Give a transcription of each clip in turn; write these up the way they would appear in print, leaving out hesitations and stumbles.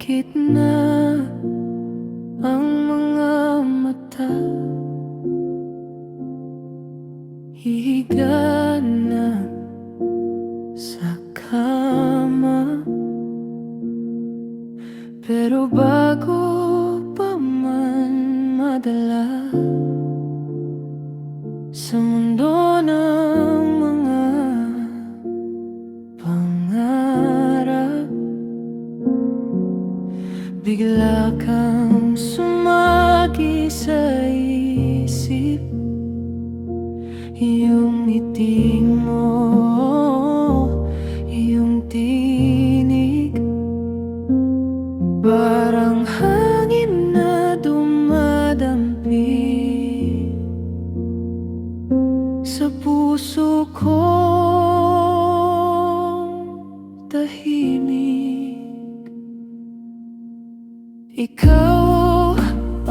Pikit na ang mga mata, hihiga na sa kama. Pero bago pa man madala sa mundo ng mga pangarap, bigla kang sumagi sa isip. Iyong ngiti mo, iyong tinig, parang hangin na dumadampi sa puso kong tahimik. Ikaw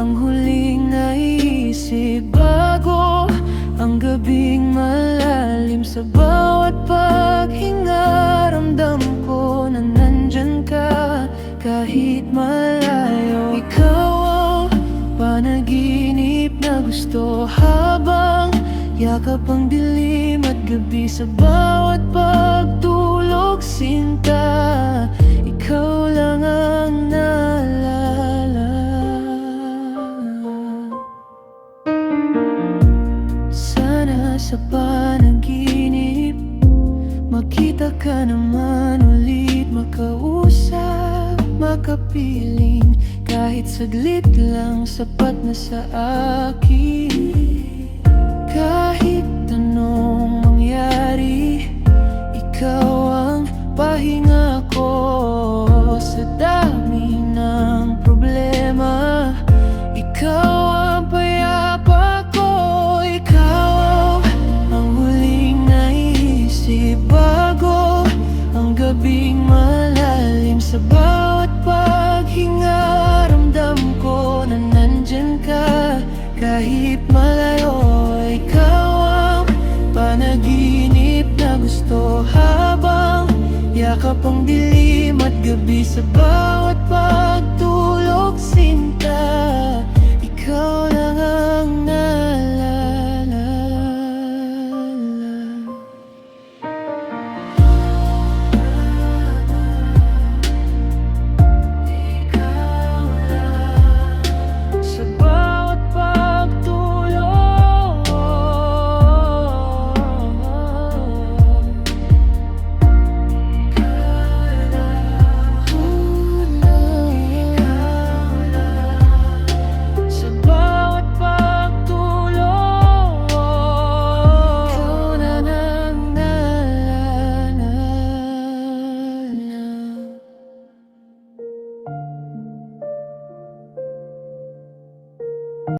ang huling naisip bago ang gabing malalim. Sa bawat paghinga, ramdam ko na nandyan ka kahit malayo. Ikaw ang panaginip na gusto habang yakap ang dilim at gabi. Sa bawat pagtulog, sinta, ikaw lang ang naalala. Sana sa panaginip makita ka naman ulit, makausap, makapiling, kahit saglit lang sapat na sa akin. Kahit anong mangyari, ikaw ang pahinga ko sa dami ng problema. Ikaw ang payapa ko, ikaw ang huling naisip bago ang gabing malalim. Sa bawat paghinga, ramdam ko na nandyan ka kahit malayo. Ikaw ang panaginip na gusto habang yakap ang dilim at gabi. Sa bawat